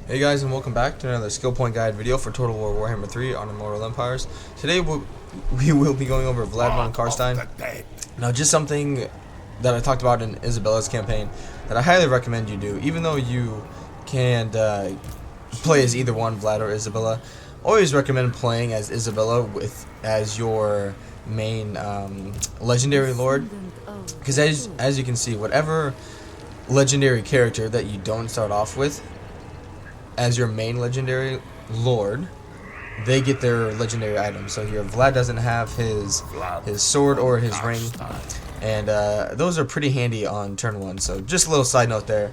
Hey guys, and welcome back to another skill point guide video for Total War Warhammer 3 on Immortal Empires. Today we will be going over Vlad von Carstein. Now, just something that I talked about in Isabella's campaign that I highly recommend you do, even though you can play as either one, Vlad or Isabella. Always recommend playing as Isabella as your main legendary lord, because as you can see, whatever legendary character that you don't start off with as your main legendary lord, they get their legendary items. So here, Vlad doesn't have his sword or his ring, and those are pretty handy on turn 1. So just a little side note there,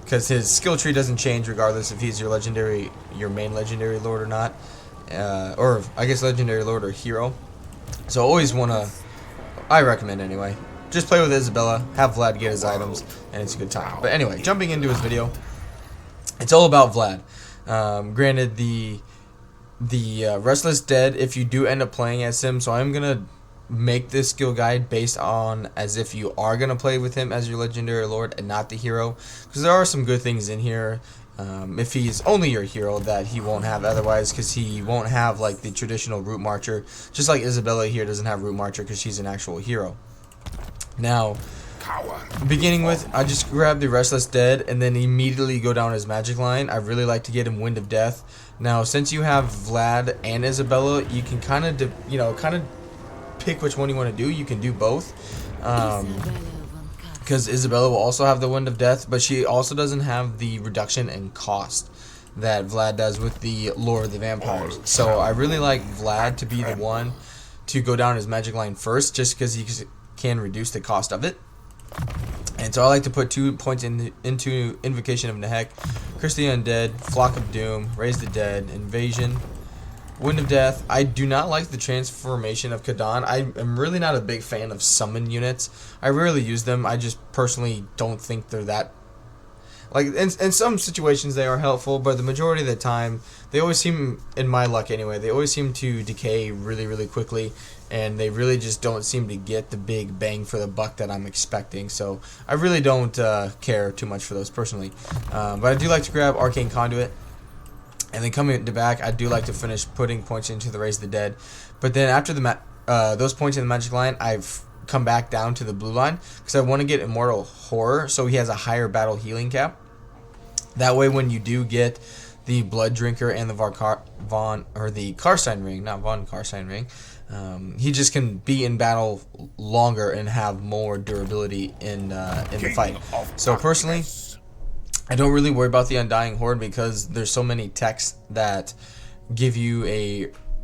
because his skill tree doesn't change regardless if he's your main legendary lord or not, or I guess legendary lord or hero. So always I recommend anyway, just play with Isabella, have Vlad get his items, and it's a good time. But anyway, jumping into his video. It's all about Vlad. Granted, the Restless Dead, if you do end up playing as him, so I'm gonna make this skill guide based on as if you are gonna play with him as your legendary lord and not the hero, because there are some good things in here. If he's only your hero that he won't have otherwise, because he won't have like the traditional route marcher, just like Isabella here doesn't have route marcher because she's an actual hero. Now, beginning with, I just grab the Restless Dead and then immediately go down his magic line. I really like to get him Wind of Death. Now, since you have Vlad and Isabella, you can kind of pick which one you want to do. You can do both, because Isabella will also have the Wind of Death, but she also doesn't have the reduction in cost that Vlad does with the Lord of the Vampires. So I really like Vlad to be the one to go down his magic line first, just because he can reduce the cost of it. And so I like to put 2 points into Invocation of Nehek, Curse the Undead, Flock of Doom, Raise the Dead, Invasion, Wind of Death. I do not like the transformation of Kadan. I am really not a big fan of summon units. I rarely use them. I just personally don't think they're that... Like, in some situations they are helpful, but the majority of the time, they always seem, in my luck anyway, they always seem to decay really, really quickly, and they really just don't seem to get the big bang for the buck that I'm expecting. So I really don't care too much for those personally. But I do like to grab Arcane Conduit, and then coming to back, I do like to finish putting points into the Raise the Dead. But then after those points in the magic line, I've come back down to the blue line because I want to get Immortal Horror, so he has a higher battle healing cap. That way, when you do get the Blood Drinker and the Carstein ring, not Von Carstein ring, he just can be in battle longer and have more durability in the fight. So personally, I don't really worry about the Undying Horde because there's so many techs that give you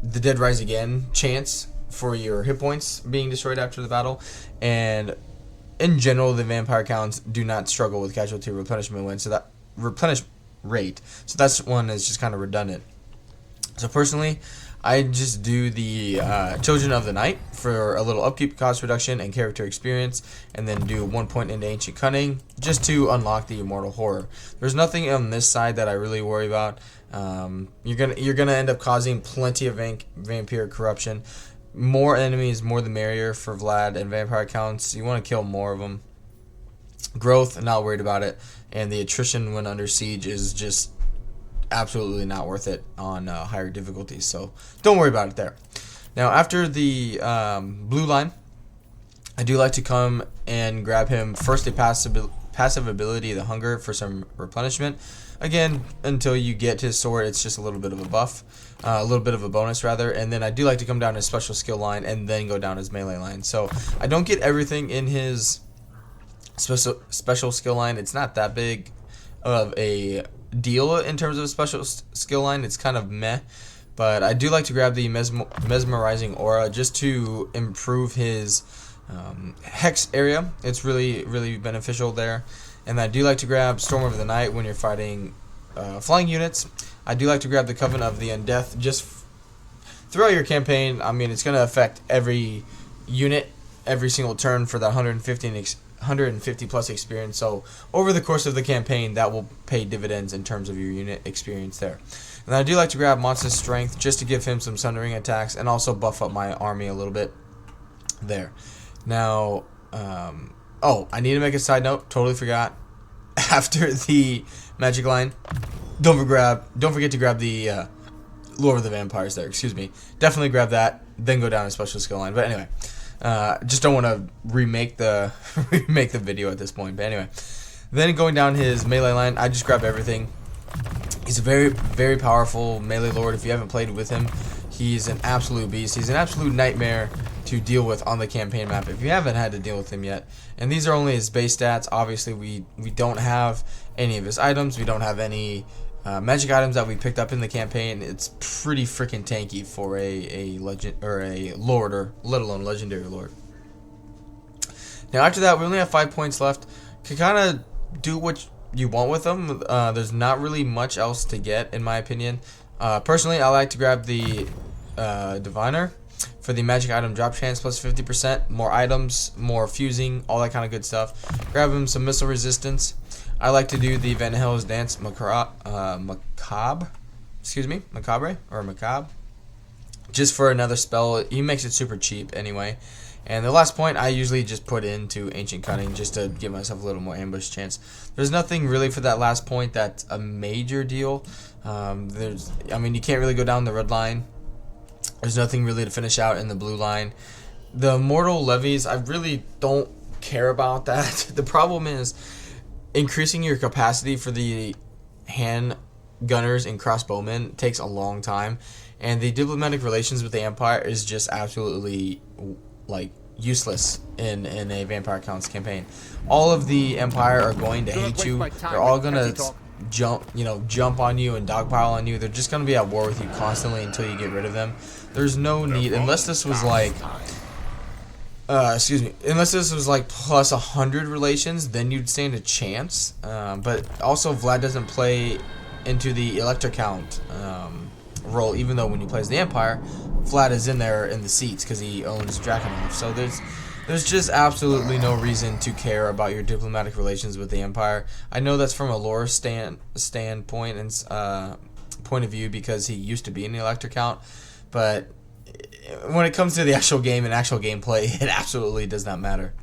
the Dead Rise Again chance for your hit points being destroyed after the battle, and in general the vampire counts do not struggle with casualty replenishment rate, so that's one that's just kind of redundant. So personally, I just do the Children of the Night for a little upkeep cost reduction and character experience, and then do 1 point into Ancient Cunning just to unlock the Immortal Horror. There's nothing on this side that I really worry about. You're gonna end up causing plenty of vampire corruption. More enemies, more the merrier for Vlad, and vampire counts, you want to kill more of them. Growth, not worried about it, and the attrition when under siege is just absolutely not worth it on higher difficulties, so don't worry about it there. Now, after the blue line, I do like to come and grab him first a passive ability, the Hunger, for some replenishment. Again, until you get his sword, it's just a little bit of a buff, a little bit of a bonus rather. And then I do like to come down his special skill line and then go down his melee line. So I don't get everything in his special skill line. It's not that big of a deal in terms of a special skill line. It's kind of meh, but I do like to grab the Mesmerizing Aura just to improve his hex area. It's really, really beneficial there. And I do like to grab Storm of the Night when you're fighting flying units. I do like to grab the Covenant of the Undeath just throughout your campaign. I mean, it's going to affect every unit every single turn for that 150 plus experience. So over the course of the campaign, that will pay dividends in terms of your unit experience there. And I do like to grab Monstrous Strength just to give him some Sundering attacks and also buff up my army a little bit there. Now, oh, I need to make a side note. Totally forgot. After the magic line, don't forget to grab the Lord of the Vampires there. Excuse me. Definitely grab that. Then go down a special skill line. But anyway, just don't want to remake the video at this point. But anyway, then going down his melee line, I just grab everything. He's a very, very powerful melee lord. If you haven't played with him, he's an absolute beast. He's an absolute nightmare to deal with on the campaign map if you haven't had to deal with him yet. And these are only his base stats. Obviously, we don't have any of his items. We don't have any magic items that we picked up in the campaign. It's pretty freaking tanky for a legend or a lord, or let alone legendary lord. Now after that, we only have 5 points left. Can kind of do what you want with them. There's not really much else to get, in my opinion. Personally, I like to grab the Diviner for the magic item drop chance plus 50%, more items, more fusing, all that kind of good stuff. Grab him some missile resistance. I like to do the Van Hel's Dance Macabre, just for another spell. He makes it super cheap anyway. And the last point I usually just put into Ancient Cunning just to give myself a little more ambush chance. There's nothing really for that last point that's a major deal. I mean, you can't really go down the red line. There's nothing really to finish out in the blue line. The Mortal Levies, I really don't care about that. The problem is increasing your capacity for the hand gunners and crossbowmen takes a long time. And the diplomatic relations with the Empire is just absolutely like useless in a Vampire Counts campaign. All of the Empire are going to hate you. They're all gonna jump on you and dogpile on you. They're just gonna be at war with you constantly until you get rid of them. There's no need, unless this was like unless this was like plus 100 relations, then you'd stand a chance. But also Vlad doesn't play into the Elector count role, even though when he plays the Empire, Vlad is in there in the seats because he owns Drakenhof. So there's just absolutely no reason to care about your diplomatic relations with the Empire. I know that's from a lore standpoint and point of view because he used to be in the Elector count, but when it comes to the actual game and actual gameplay, it absolutely does not matter.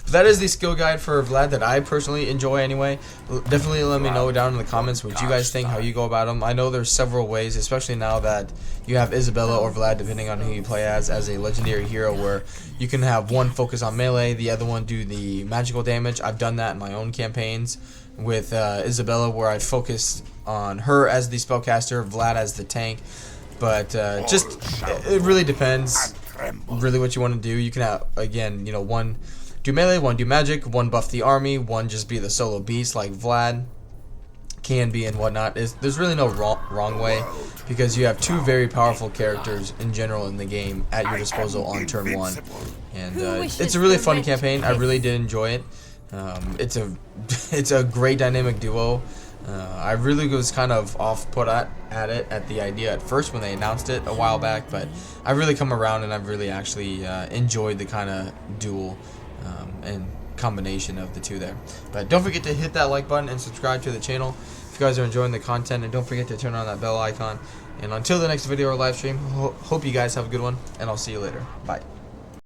But that is the skill guide for Vlad that I personally enjoy anyway. Definitely let me know down in the comments what you guys think, how you go about them. I know there's several ways, especially now that you have Isabella or Vlad, depending on who you play as a legendary hero, where you can have one focus on melee, the other one do the magical damage. I've done that in my own campaigns with Isabella, where I focused on her as the spellcaster, Vlad as the tank. But just it really depends really what you want to do. You can have, again, one do melee, one do magic, one buff the army, one just be the solo beast like Vlad can be and whatnot. There's really no wrong way, because you have two very powerful characters in general in the game at your disposal on turn one. And it's a really fun campaign. I really did enjoy it. It's a great dynamic duo. I really was kind of off-put at it at the idea at first when they announced it a while back, but I've really come around and I've really actually enjoyed the kind of duel and combination of the two there. But don't forget to hit that like button and subscribe to the channel if you guys are enjoying the content, and don't forget to turn on that bell icon. And until the next video or live stream, hope you guys have a good one, and I'll see you later. Bye.